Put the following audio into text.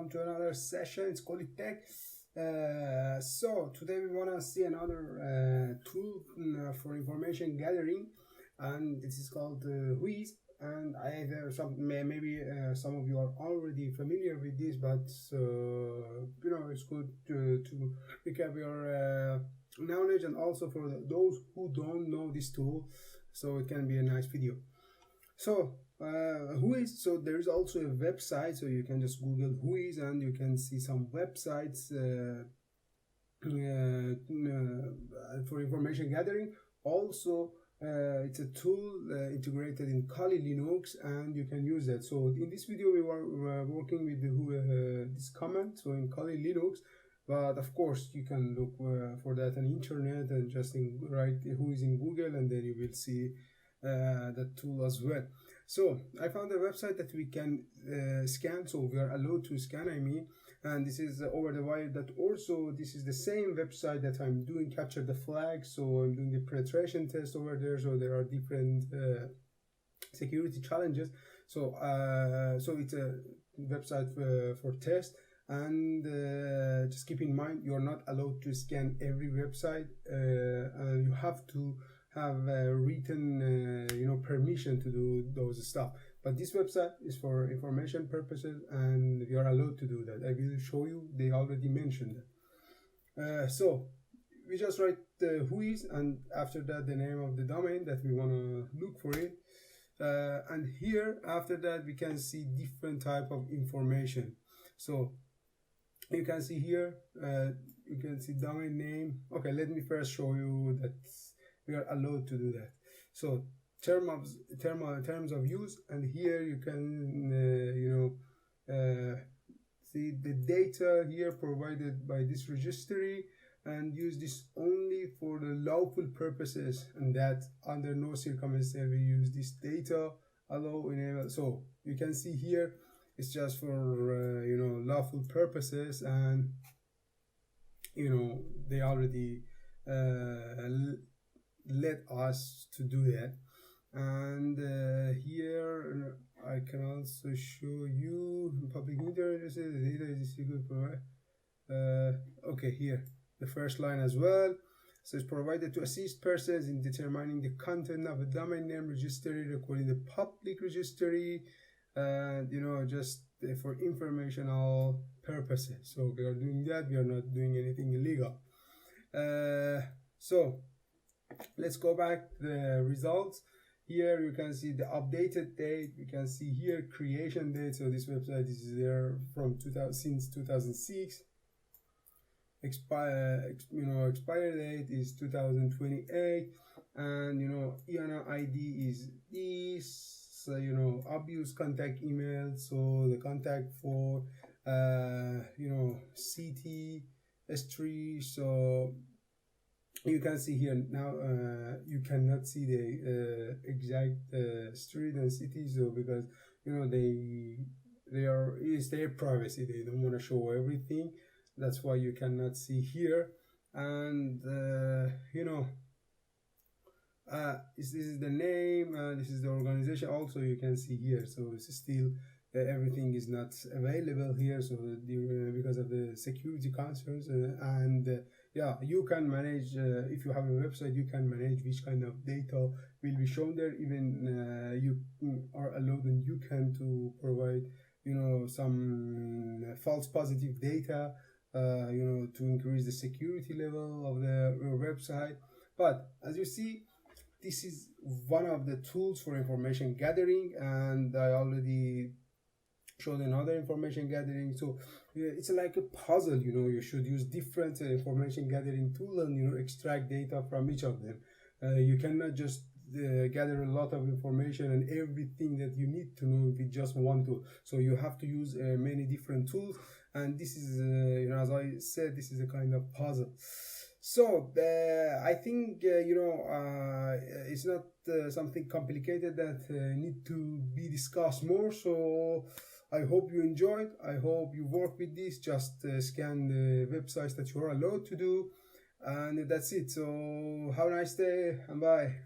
welcome to another session. It's called Tech. So today we want to see another tool for information gathering, and this is called Whois. And I have maybe some of you are already familiar with this, but it's good to recap your knowledge, and also for those who don't know this tool, so it can be a nice video. So Whois, so there is also a website, so you can just Google Whois and you can see some websites for information gathering. Also it's a tool integrated in Kali Linux, and you can use that. So in this video we were working with this command, so in Kali Linux, but of course you can look for that on internet and just write Whois in Google, and then you will see that tool as well. So I found a website that we can scan, so we are allowed to scan, and this is over the wire. That also, this is the same website that I'm doing capture the flag, so I'm doing the penetration test over there. So there are different security challenges, so it's a website for test. And just keep in mind, you're not allowed to scan every website, and you have to have written permission to do those stuff. But this website is for information purposes, and you are allowed to do that. I will show you, they already mentioned that. So we just write Whois, and after that the name of the domain that we want to look for it, and here after that we can see different type of information. So you can see here, you can see domain name. Okay, let me first show you that we are allowed to do that. So terms of use, and here you can see the data here provided by this registry, and use this only for the lawful purposes, and that under no circumstances we use this data, allow, enable. So you can see here it's just for lawful purposes, and they already let us to do that. And here I can also show you public interest, the data is good for okay, here the first line as well. So it's provided to assist persons in determining the content of a domain name registry, recording the public registry, and just for informational purposes. So we are doing that, we are not doing anything illegal. So let's go back to the results. Here you can see the updated date, you can see here creation date. So this website is there from since 2006. Expiry date is 2028, and IANA ID is this. So abuse contact email, so the contact for city S3. So you can see here now, you cannot see the exact street and city, so because it's their privacy, they don't want to show everything. That's why you cannot see here. And this is the name, this is the organization, also you can see here. So it's still everything is not available here, so because of the security concerns, yeah, you can manage, if you have a website, you can manage which kind of data will be shown there. Even you are allowed, and you can to provide some false positive data, to increase the security level of your website. But as you see, this is one of the tools for information gathering, and I already showed another information gathering. So it's like a puzzle, you should use different information gathering tool and extract data from each of them. You cannot just gather a lot of information and everything that you need to know with just one tool. So you have to use many different tools, and this is as I said, this is a kind of puzzle. So I think it's not something complicated that need to be discussed more. So I hope you enjoyed. I hope you work with this. Just scan the websites that you are allowed to do, and that's it. So have a nice day, and bye.